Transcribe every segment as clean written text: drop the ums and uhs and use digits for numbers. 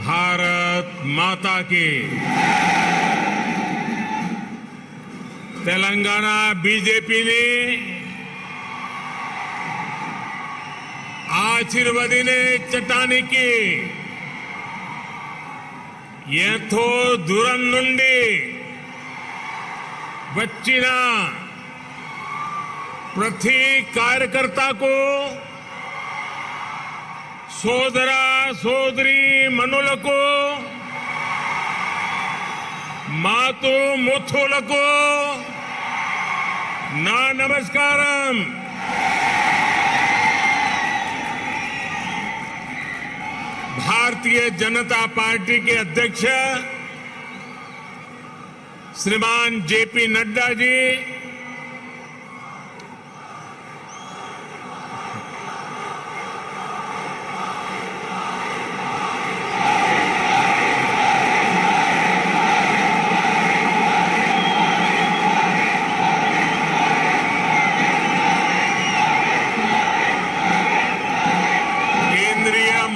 भारत माता की। तेलंगाना बीजेपी ने ఆశీర్వదినే చట్టానికి ఎంతో దూరం నుండి వచ్చిన ప్రతి కార్యకర్తకు సోదర సోదరి మనులకు మాతృ ముత్తులకు నా నమస్కారం। भारतीय जनता पार्टी के अध्यक्ष श्रीमान जेपी नड्डा जी,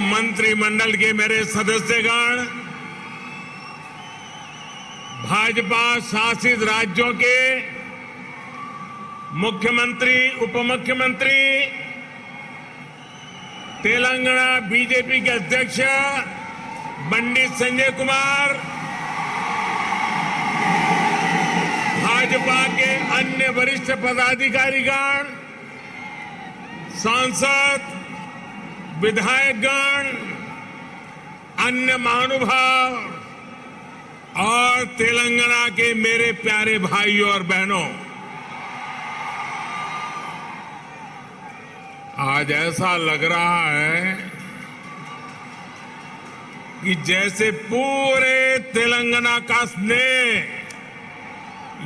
मंत्रिमंडल के मेरे सदस्यगण, भाजपा शासित राज्यों के मुख्यमंत्री, उपमुख्यमंत्री, तेलंगाना बीजेपी के अध्यक्ष पंडित संजय कुमार, भाजपा के अन्य वरिष्ठ पदाधिकारीगण, सांसद, विधायकगण, अन्य महानुभाव और तेलंगाना के मेरे प्यारे भाइयों और बहनों, आज ऐसा लग रहा है कि जैसे पूरे तेलंगाना का स्नेह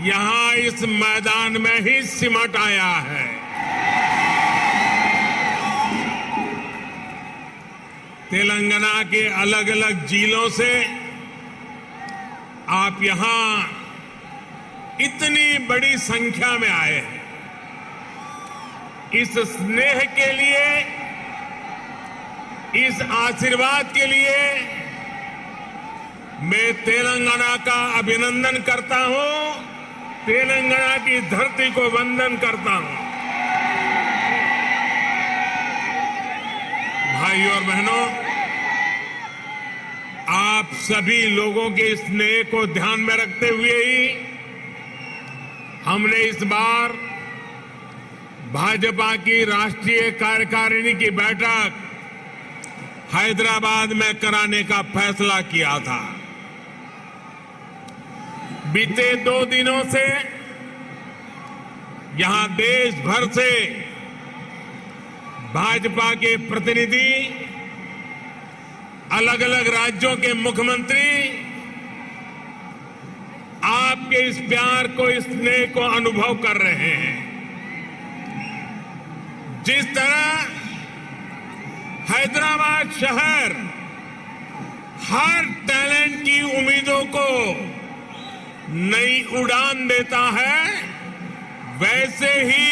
यहां इस मैदान में ही सिमट आया है। तेलंगाना के अलग अलग जिलों से आप यहां इतनी बड़ी संख्या में आए हैं। इस स्नेह के लिए, इस आशीर्वाद के लिए मैं तेलंगाना का अभिनंदन करता हूं, तेलंगाना की धरती को वंदन करता हूं। भाइयों और बहनों, आप सभी लोगों के स्नेह को ध्यान में रखते हुए ही हमने इस बार भाजपा की राष्ट्रीय कार्यकारिणी की बैठक हैदराबाद में कराने का फैसला किया था। बीते 2 दिनों से यहां देश भर से भाजपा के प्रतिनिधि, अलग अलग राज्यों के मुख्यमंत्री आपके इस प्यार को, इस स्नेह को अनुभव कर रहे हैं। जिस तरह हैदराबाद शहर हर टैलेंट की उम्मीदों को नई उड़ान देता है, वैसे ही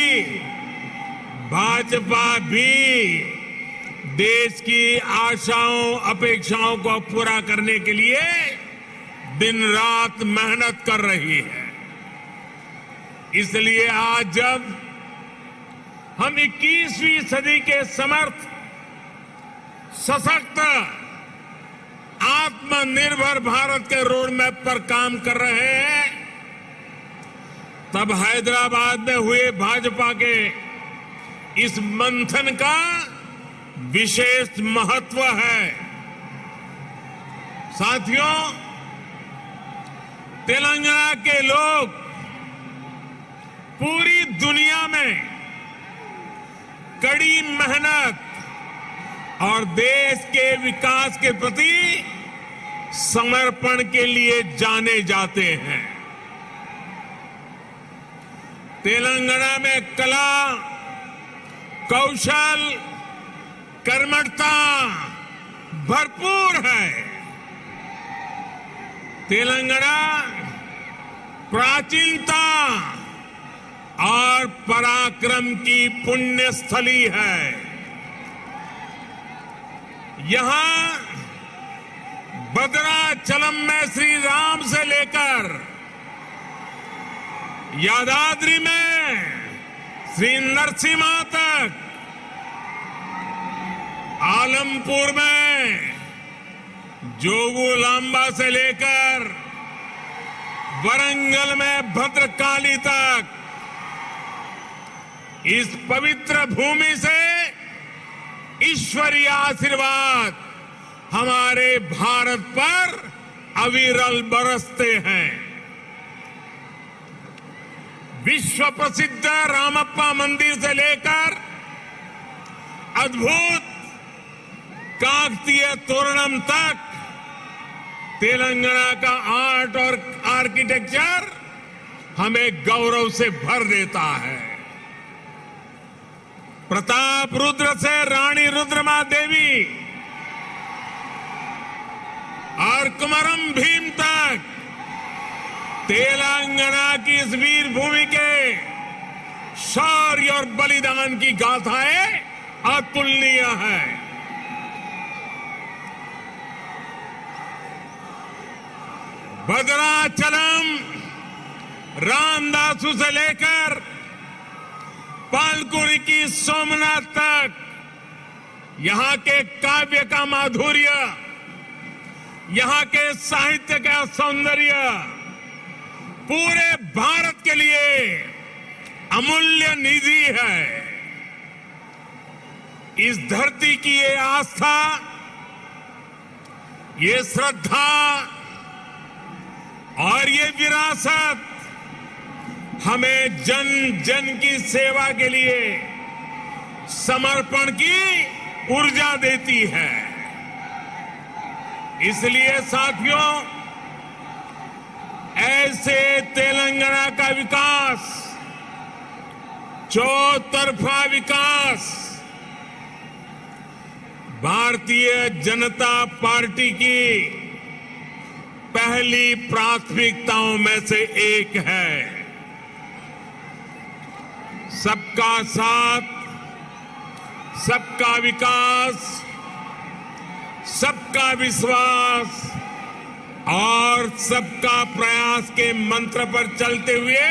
भाजपा भी देश की आशाओं, अपेक्षाओं को पूरा करने के लिए दिन रात मेहनत कर रही है। इसलिए आज जब हम 21वीं सदी के समर्थ, सशक्त, आत्मनिर्भर भारत के रोड मैप पर काम कर रहे हैं, तब हैदराबाद में हुए भाजपा के इस मंथन का विशेष महत्व है। साथियों, तेलंगाना के लोग पूरी दुनिया में कड़ी मेहनत और देश के विकास के प्रति समर्पण के लिए जाने जाते हैं। तेलंगाना में कला, कौशल, कर्मठता भरपूर है। तेलंगाना प्राचीनता और पराक्रम की पुण्य स्थली है। यहां भद्राचलम में श्री राम से लेकर यादाद्री में श्री नरसिम्हा तक, आलमपुर में जोगुलांबा से लेकर वरंगल में भद्रकाली तक, इस पवित्र भूमि से ईश्वरीय आशीर्वाद हमारे भारत पर अविरल बरसते हैं। विश्व प्रसिद्ध रामप्पा मंदिर से लेकर अद्भुत काकतीय तोरणम तक तेलंगाना का आर्ट और आर्किटेक्चर हमें गौरव से भर देता है। प्रताप रुद्र से रानी रुद्रमा देवी और कुमरम भीम तक तेलंगाना की इस वीर भूमि के शौर्य और बलिदान की गाथाएं अतुलनीय है। भद्राचलम रामदासु से लेकर पालकुरी की सोमनाथ तक यहां के काव्य का माधुर्य, यहां के साहित्य का सौंदर्य पूरे भारत के लिए अमूल्य निधि है। इस धरती की ये आस्था, ये श्रद्धा और ये विरासत हमें जन जन की सेवा के लिए समर्पण की ऊर्जा देती है। इसलिए साथियों, ऐसे तेलंगाना का विकास, चौतरफा विकास भारतीय जनता पार्टी की पहली प्राथमिकताओं में से एक है। सबका साथ, सबका विकास, सबका विश्वास और सबका प्रयास के मंत्र पर चलते हुए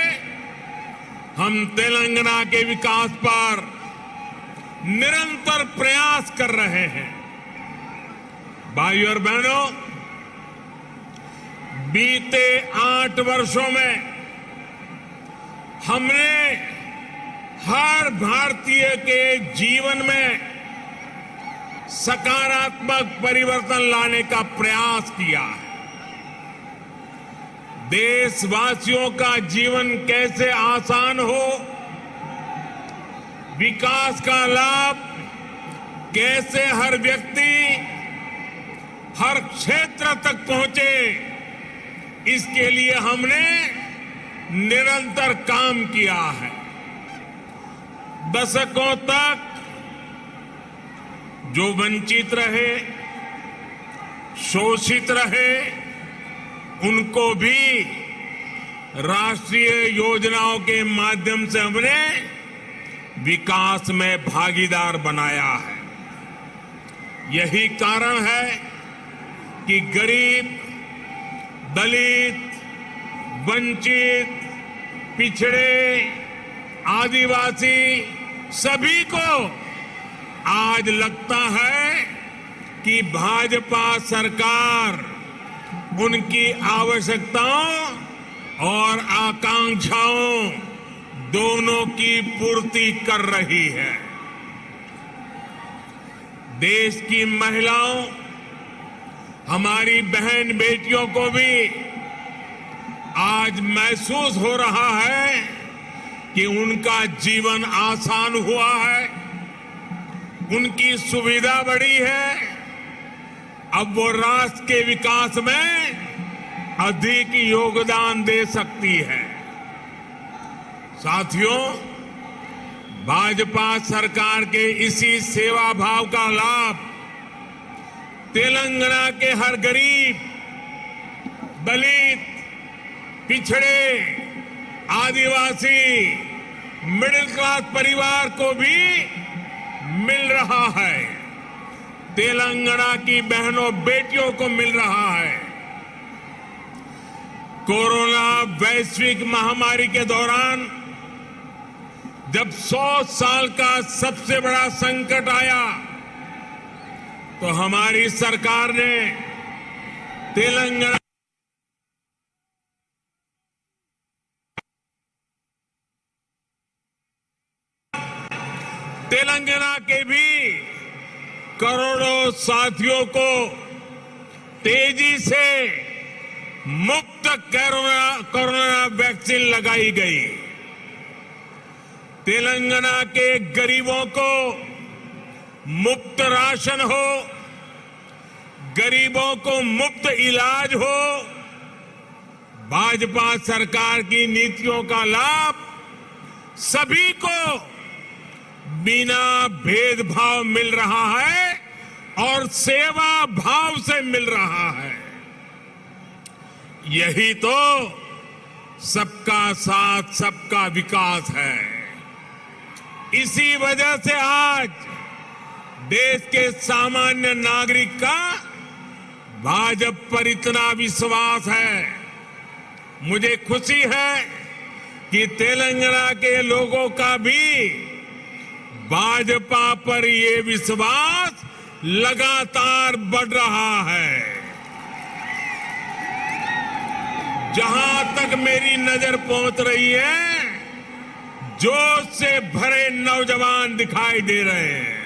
हम तेलंगाना के विकास पर निरंतर प्रयास कर रहे हैं। भाइयों और बहनों, बीते 8 वर्षों में हमने हर भारतीय के जीवन में सकारात्मक परिवर्तन लाने का प्रयास किया है। देशवासियों का जीवन कैसे आसान हो, विकास का लाभ कैसे हर व्यक्ति, हर क्षेत्र तक पहुंचे, इसके लिए हमने निरंतर काम किया है। दशकों तक जो वंचित रहे, शोषित रहे, उनको भी राष्ट्रीय योजनाओं के माध्यम से हमने विकास में भागीदार बनाया है। यही कारण है कि गरीब, दलित, वंचित, पिछड़े, आदिवासी सभी को आज लगता है कि भाजपा सरकार उनकी आवश्यकताओं और आकांक्षाओं दोनों की पूर्ति कर रही है। देश की महिलाओं, हमारी बहन बेटियों को भी आज महसूस हो रहा है कि उनका जीवन आसान हुआ है, उनकी सुविधा बढ़ी है। अब वो राष्ट्र के विकास में अधिक योगदान दे सकती है। साथियों, भाजपा सरकार के इसी सेवा भाव का लाभ तेलंगाना के हर गरीब, दलित, पिछड़े, आदिवासी, मिडिल क्लास परिवार को भी मिल रहा है। तेलंगाना की बहनों बेटियों को मिल रहा है। कोरोना वैश्विक महामारी के दौरान जब 100 साल का सबसे बड़ा संकट आया तो हमारी सरकार ने तेलंगाना के भी करोड़ों साथियों को तेजी से मुफ्त कोरोना वैक्सीन लगाई गई। तेलंगाना के गरीबों को मुफ्त राशन हो, गरीबों को मुफ्त इलाज हो, भाजपा सरकार की नीतियों का लाभ सभी को बिना भेदभाव मिल रहा है और सेवा भाव से मिल रहा है। यही तो सबका साथ सबका विकास है। इसी वजह से आज देश के सामान्य नागरिक का भाजपा पर इतना विश्वास है। मुझे खुशी है कि तेलंगाना के लोगों का भी भाजपा पर ये विश्वास लगातार बढ़ रहा है। जहां तक मेरी नजर पहुंच रही है, जोश से भरे नौजवान दिखाई दे रहे हैं।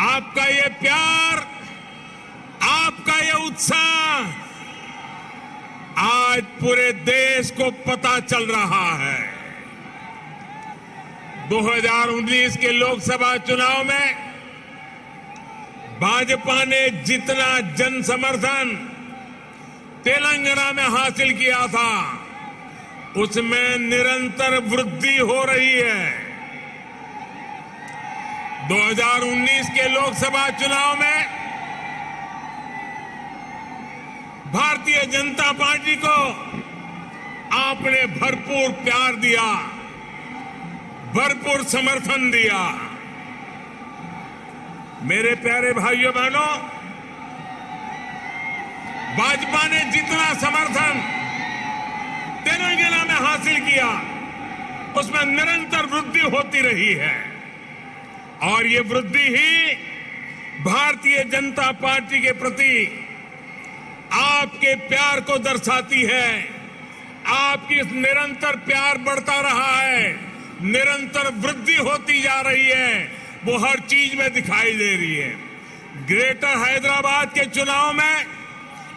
आपका ये प्यार, आपका ये उत्साह आज पूरे देश को पता चल रहा है। 2019 के लोकसभा चुनाव में भाजपा ने जितना जन समर्थन तेलंगाना में हासिल किया था, उसमें निरंतर वृद्धि हो रही है। 2019 के लोकसभा चुनाव में भारतीय जनता पार्टी को आपने भरपूर प्यार दिया, भरपूर समर्थन दिया। मेरे प्यारे भाइयों बहनों, भाजपा ने जितना समर्थन तेलंगाना में हासिल किया, उसमें निरंतर वृद्धि होती रही है और ये वृद्धि ही भारतीय जनता पार्टी के प्रति आपके प्यार को दर्शाती है। आपकी निरंतर प्यार बढ़ता रहा है, निरंतर वृद्धि होती जा रही है, वो हर चीज में दिखाई दे रही है। ग्रेटर हैदराबाद के चुनाव में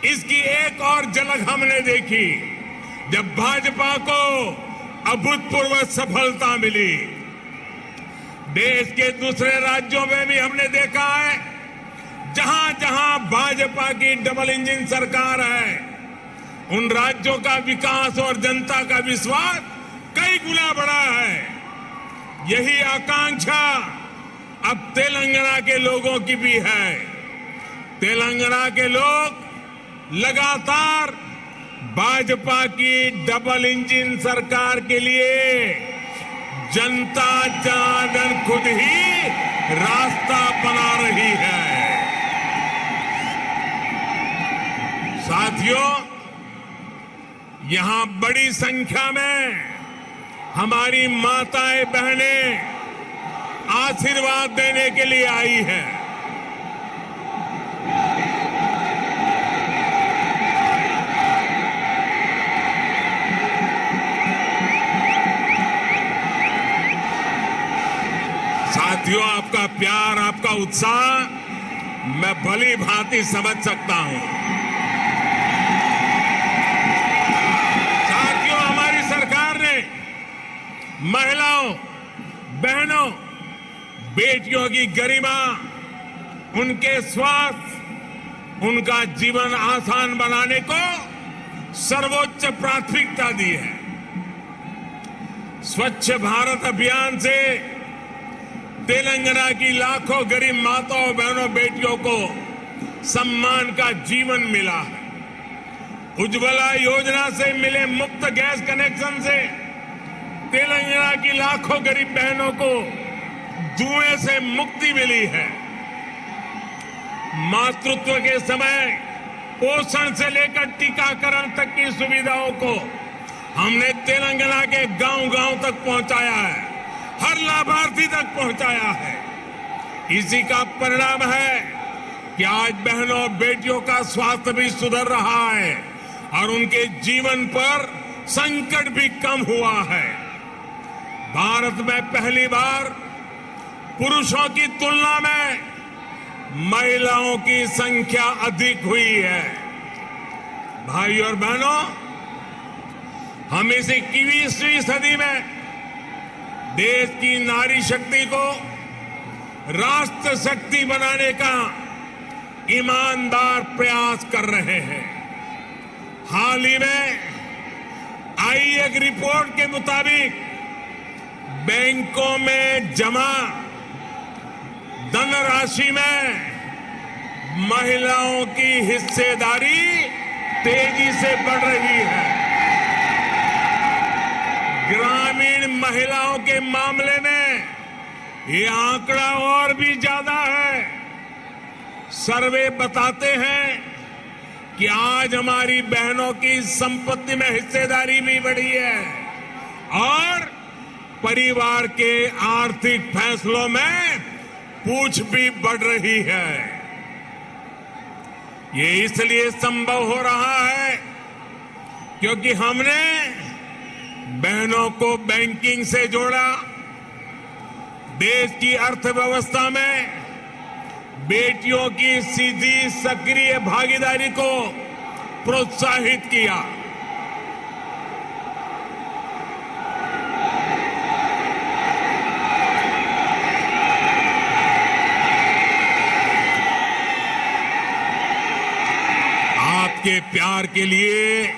इसकी एक और झलक हमने देखी, जब भाजपा को अभूतपूर्व सफलता मिली। देश के दूसरे राज्यों में भी हमने देखा है, जहां जहां भाजपा की डबल इंजन सरकार है, उन राज्यों का विकास और जनता का विश्वास कई गुना बढ़ा है। यही आकांक्षा अब तेलंगाना के लोगों की भी है। तेलंगाना के लोग लगातार भाजपा की डबल इंजन सरकार के लिए जनता जनार्दन खुद ही रास्ता बना रही है। साथियों, यहां बड़ी संख्या में हमारी माताएं बहनें आशीर्वाद देने के लिए आई हैं। साथियों, आपका प्यार, आपका उत्साह मैं भली भांति समझ सकता हूं। साथियों, हमारी सरकार ने महिलाओं, बहनों, बेटियों की गरिमा, उनके स्वास्थ्य, उनका जीवन आसान बनाने को सर्वोच्च प्राथमिकता दी है। स्वच्छ भारत अभियान से तेलंगाना की लाखों गरीब माताओं, बहनों, बेटियों को सम्मान का जीवन मिला है। उज्ज्वला योजना से मिले मुफ्त गैस कनेक्शन से तेलंगाना की लाखों गरीब बहनों को धुएं से मुक्ति मिली है। मातृत्व के समय पोषण से लेकर टीकाकरण तक की सुविधाओं को हमने तेलंगाना के गांव-गांव तक पहुंचाया है, हर लाभार्थी तक पहुंचाया है। इसी का परिणाम है कि आज बहनों और बेटियों का स्वास्थ्य भी सुधर रहा है और उनके जीवन पर संकट भी कम हुआ है। भारत में पहली बार पुरुषों की तुलना में महिलाओं की संख्या अधिक हुई है। भाई और बहनों, हम इस 21वीं सदी में देश की नारी शक्ति को राष्ट्र शक्ति बनाने का ईमानदार प्रयास कर रहे हैं। हाल ही में आई एक रिपोर्ट के मुताबिक बैंकों में जमा धनराशि में महिलाओं की हिस्सेदारी तेजी से बढ़ रही है। ग्रामीण महिलाओं के मामले में ये आंकड़ा और भी ज्यादा है। सर्वे बताते हैं कि आज हमारी बहनों की संपत्ति में हिस्सेदारी भी बढ़ी है और परिवार के आर्थिक फैसलों में पूछ भी बढ़ रही है। ये इसलिए संभव हो रहा है क्योंकि हमने बहनों को बैंकिंग से जोड़ा, देश की अर्थव्यवस्था में बेटियों की सीधी सक्रिय भागीदारी को प्रोत्साहित किया। आपके प्यार के लिए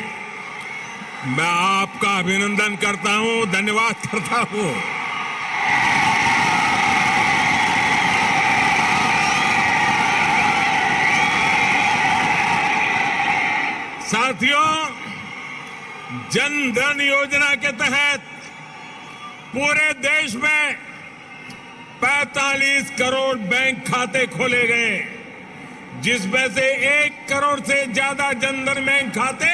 मैं आपका अभिनंदन करता हूं, धन्यवाद करता हूं। साथियों, जन धन योजना के तहत पूरे देश में 45 करोड़ बैंक खाते खोले गए, जिसमें से 1 करोड़ से ज्यादा जनधन बैंक खाते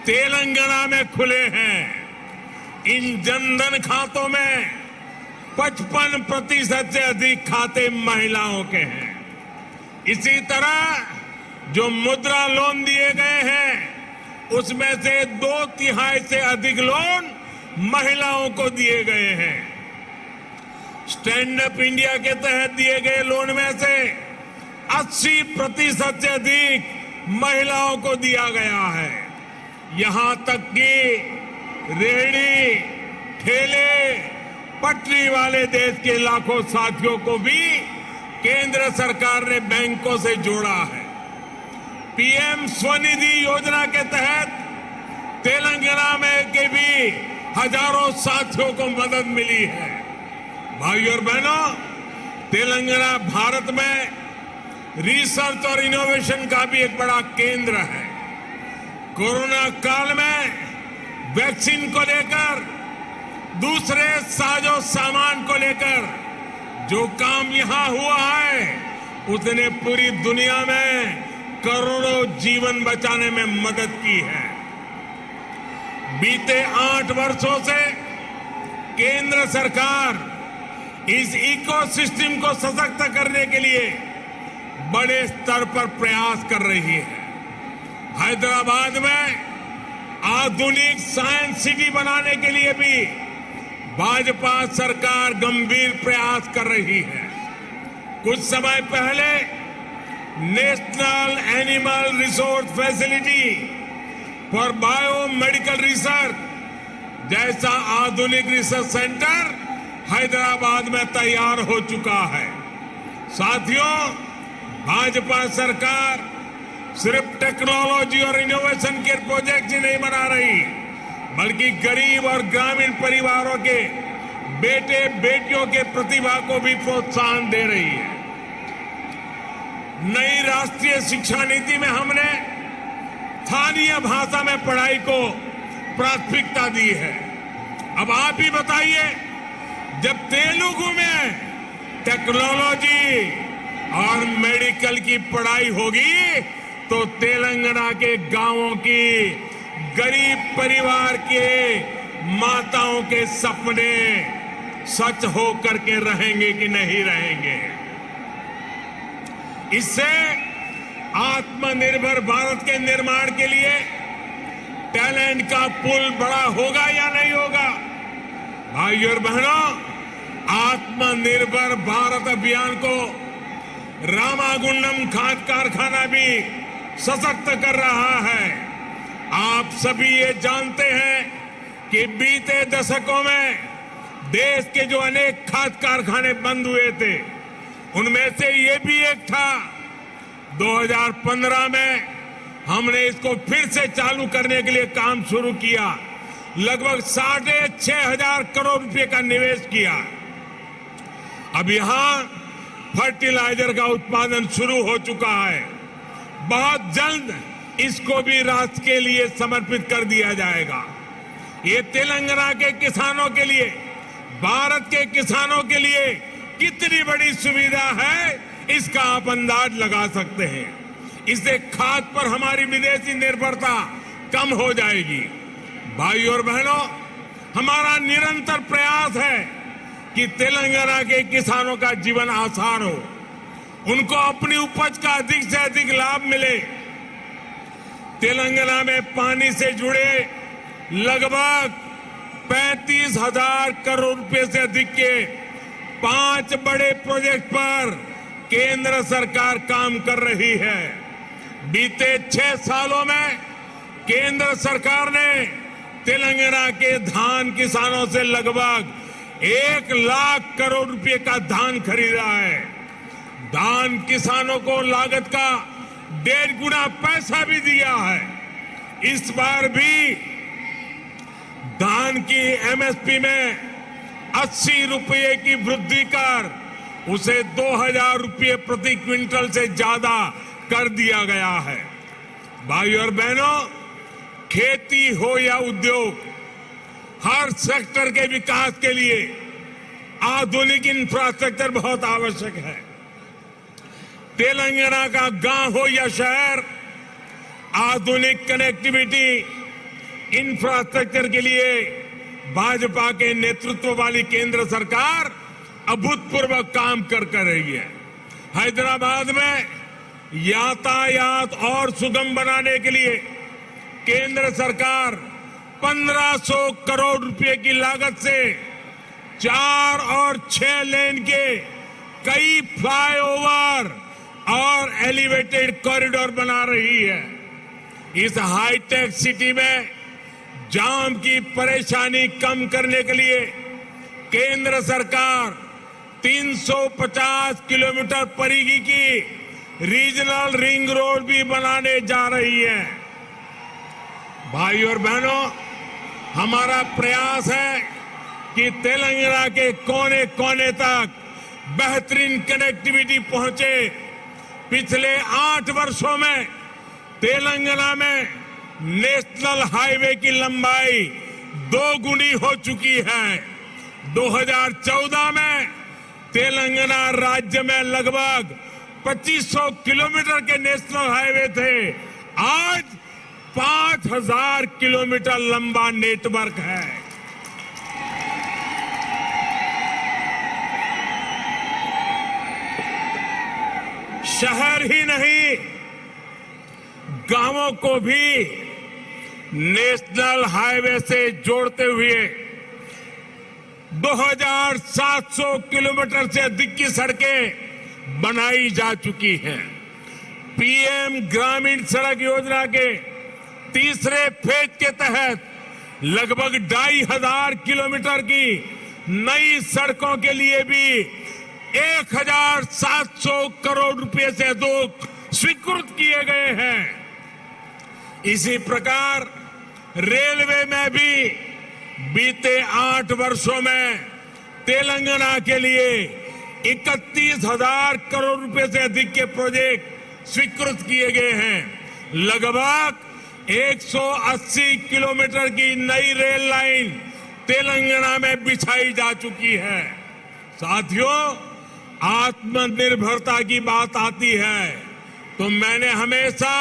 तेलंगाना में खुले हैं। इन जनधन खातों में 55% से अधिक खाते महिलाओं के हैं। इसी तरह जो मुद्रा लोन दिए गए हैं उसमें से 2/3 से अधिक लोन महिलाओं को दिए गए हैं। स्टैंड अप इंडिया के तहत दिए गए लोन में से 80% से अधिक महिलाओं को दिया गया है। यहां तक कि रेहड़ी, ठेले, पटरी वाले देश के लाखों साथियों को भी केंद्र सरकार ने बैंकों से जोड़ा है। पीएम स्वनिधि योजना के तहत तेलंगाना में के भी हजारों साथियों को मदद मिली है। भाइयों और बहनों, तेलंगाना भारत में रिसर्च और इनोवेशन का भी एक बड़ा केंद्र है। कोरोना काल में वैक्सीन को लेकर, दूसरे साजो सामान को लेकर जो काम यहां हुआ है उसने पूरी दुनिया में करोड़ों जीवन बचाने में मदद की है। बीते 8 वर्षों से केंद्र सरकार इस इकोसिस्टम को सशक्त करने के लिए बड़े स्तर पर प्रयास कर रही है। हैदराबाद में आधुनिक साइंस सिटी बनाने के लिए भी भाजपा सरकार गंभीर प्रयास कर रही है। कुछ समय पहले national animal resource facility for biomedical research जैसा आधुनिक रिसर्च सेंटर हैदराबाद में तैयार हो चुका है। साथियों, भाजपा सरकार सिर्फ टेक्नोलॉजी और इनोवेशन के प्रोजेक्ट ही नहीं बना रही, बल्कि गरीब और ग्रामीण परिवारों के बेटे बेटियों के प्रतिभा को भी प्रोत्साहन दे रही है। नई राष्ट्रीय शिक्षा नीति में हमने स्थानीय भाषा में पढ़ाई को प्राथमिकता दी है। अब आप ही बताइए, जब तेलुगु में टेक्नोलॉजी, और मेडिकल की पढ़ाई होगी तो तेलंगाना के गांवों की गरीब परिवार के माताओं के सपने सच हो करके रहेंगे कि नहीं रहेंगे। इससे आत्मनिर्भर भारत के निर्माण के लिए टैलेंट का पुल बड़ा होगा या नहीं होगा? भाइयों और बहनों, आत्मनिर्भर भारत अभियान को रामागुंडम खाद कारखाना भी सशक्त कर रहा है। आप सभी ये जानते हैं कि बीते दशकों में देश के जो अनेक खाद कारखाने बंद हुए थे, उनमें से ये भी एक था। 2015 में हमने इसको फिर से चालू करने के लिए काम शुरू किया। लगभग 6,500 करोड़ रुपए का निवेश किया। अब यहां फर्टिलाइजर का उत्पादन शुरू हो चुका है। बहुत जल्द इसको भी राष्ट्र के लिए समर्पित कर दिया जाएगा। ये तेलंगाना के किसानों के लिए, भारत के किसानों के लिए कितनी बड़ी सुविधा है, इसका आप अंदाज लगा सकते हैं। इससे खाद पर हमारी विदेशी निर्भरता कम हो जाएगी। भाइयों और बहनों, हमारा निरंतर प्रयास है कि तेलंगाना के किसानों का जीवन आसान हो, उनको अपनी उपज का अधिक से अधिक लाभ मिले। तेलंगाना में पानी से जुड़े लगभग 35,000 करोड़ रुपए से अधिक के 5 बड़े प्रोजेक्ट पर केंद्र सरकार काम कर रही है। बीते 6 सालों में केंद्र सरकार ने तेलंगाना के धान किसानों से लगभग 1 लाख करोड़ रुपए का धान खरीदा है। धान किसानों को लागत का 1.5 गुना पैसा भी दिया है। इस बार भी धान की एमएसपी में 80 रुपये की वृद्धि कर उसे 2,000 रुपये प्रति क्विंटल से ज्यादा कर दिया गया है। भाइयों और बहनों, खेती हो या उद्योग, हर सेक्टर के विकास के लिए आधुनिक इंफ्रास्ट्रक्चर बहुत आवश्यक है। तेलंगाना का गांव हो या शहर, आधुनिक कनेक्टिविटी इंफ्रास्ट्रक्चर के लिए भाजपा के नेतृत्व वाली केंद्र सरकार अभूतपूर्व काम कर रही है। हैदराबाद में यातायात और सुगम बनाने के लिए केंद्र सरकार 1,500 करोड़ रुपए की लागत से 4 और 6 लेन के कई फ्लाईओवर और एलिवेटेड कॉरिडोर बना रही है। इस हाईटेक सिटी में जाम की परेशानी कम करने के लिए केंद्र सरकार 350 किलोमीटर परिधि की रीजनल रिंग रोड भी बनाने जा रही है। भाइयों और बहनों, हमारा प्रयास है कि तेलंगाना के कोने कोने तक बेहतरीन कनेक्टिविटी पहुंचे। पिछले 8 वर्षों में तेलंगाना में नेशनल हाईवे की लंबाई 2 गुनी हो चुकी है। 2014 में तेलंगाना राज्य में लगभग 2500 किलोमीटर के नेशनल हाईवे थे। आज 5,000 किलोमीटर लंबा नेटवर्क है। शहर ही नहीं, गांवों को भी नेशनल हाईवे से जोड़ते हुए 2,700 किलोमीटर से अधिक की सड़कें बनाई जा चुकी हैं। पीएम ग्रामीण सड़क योजना के तीसरे फेज के तहत लगभग 2,500 किलोमीटर की नई सड़कों के लिए भी 1,700 करोड़ रुपए से अधिक स्वीकृत किए गए हैं। इसी प्रकार रेलवे में भी बीते 8 वर्षों में तेलंगाना के लिए 31,000 करोड़ रुपए से अधिक के प्रोजेक्ट स्वीकृत किए गए हैं। लगभग 180 किलोमीटर की नई रेल लाइन तेलंगाना में बिछाई जा चुकी है। साथियों, आत्मनिर्भरता की बात आती है तो मैंने हमेशा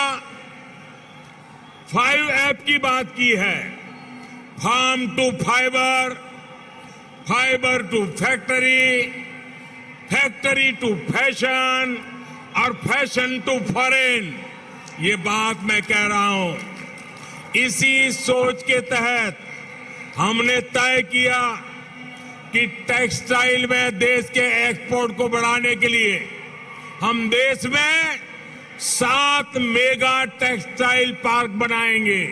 5F की बात की है। Farm to fibre, fibre to factory, factory to fashion और फैशन टू फॉरेन। ये बात मैं कह रहा हूं। इसी सोच के तहत हमने तय किया कि टेक्सटाइल में देश के एक्सपोर्ट को बढ़ाने के लिए हम देश में 7 मेगा टेक्सटाइल पार्क बनाएंगे।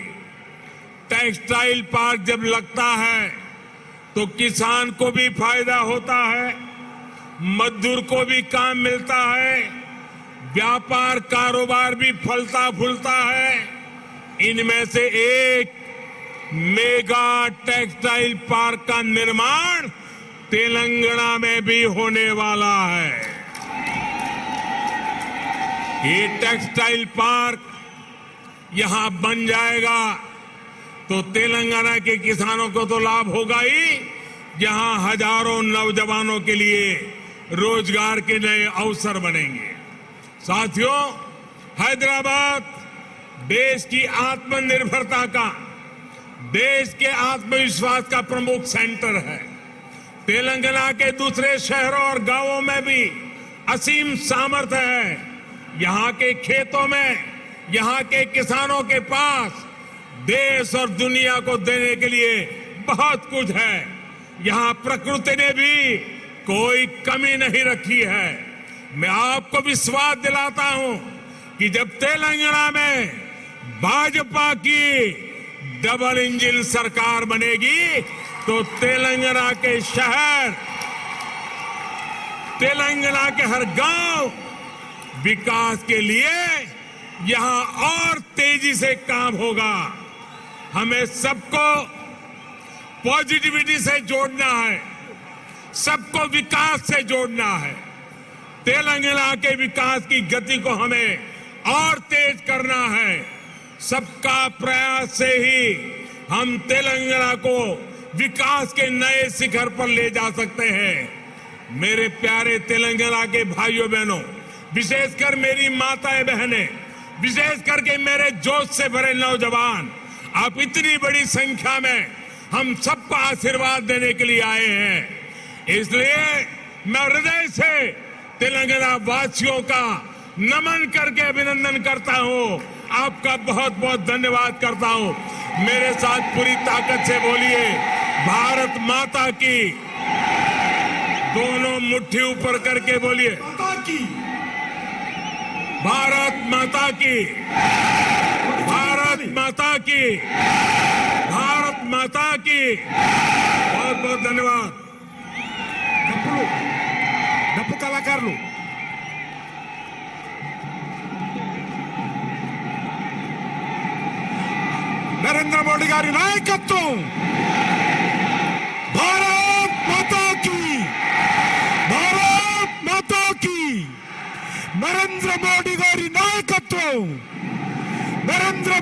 टेक्सटाइल पार्क जब लगता है तो किसान को भी फायदा होता है, मजदूर को भी काम मिलता है, व्यापार कारोबार भी फलता फूलता है। इनमें से एक मेगा टेक्सटाइल पार्क का निर्माण तेलंगाना में भी होने वाला है। ये टेक्सटाइल पार्क यहां बन जाएगा तो तेलंगाना के किसानों को तो लाभ होगा ही, जहां हजारों नौजवानों के लिए रोजगार के नए अवसर बनेंगे। साथियों, हैदराबाद देश की आत्मनिर्भरता का, देश के आत्मविश्वास का प्रमुख सेंटर है। तेलंगाना के दूसरे शहरों और गांवों में भी असीम सामर्थ्य है। यहां के खेतों में, यहां के किसानों के पास देश और दुनिया को देने के लिए बहुत कुछ है। यहां प्रकृति ने भी कोई कमी नहीं रखी है। मैं आपको विश्वास दिलाता हूं कि जब तेलंगाना में भाजपा की डबल इंजन सरकार बनेगी तो तेलंगाना के शहर, तेलंगाना के हर गांव विकास के लिए यहां और तेजी से काम होगा। हमें सबको पॉजिटिविटी से जोड़ना है, सबको विकास से जोड़ना है। तेलंगाना के विकास की गति को हमें और तेज करना है। सबका प्रयास से ही हम तेलंगाना को विकास के नए शिखर पर ले जा सकते हैं। मेरे प्यारे तेलंगाना के भाइयों बहनों, विशेषकर मेरी माताएं बहनें, विशेष करके मेरे जोश से भरे नौजवान, आप इतनी बड़ी संख्या में हम सबको आशीर्वाद देने के लिए आए हैं। इसलिए मैं हृदय से तेलंगाना वासियों का नमन करके अभिनंदन करता हूं। आपका बहुत बहुत धन्यवाद करता हूं। मेरे साथ पूरी ताकत से बोलिए, भारत माता की। दोनों मुट्ठी ऊपर करके बोलिए, भारत माता की, भारत माता की, भारत माता की। बहुत बहुत धन्यवाद। డప్పు కళాకారులు నరేంద్ర మోడీ గారి నాయకత్వం, భారత్ మాతా కీ, భారత్ మాతా కీ। నరేంద్ర మోడీ గారి నాయకత్వం, నరేంద్ర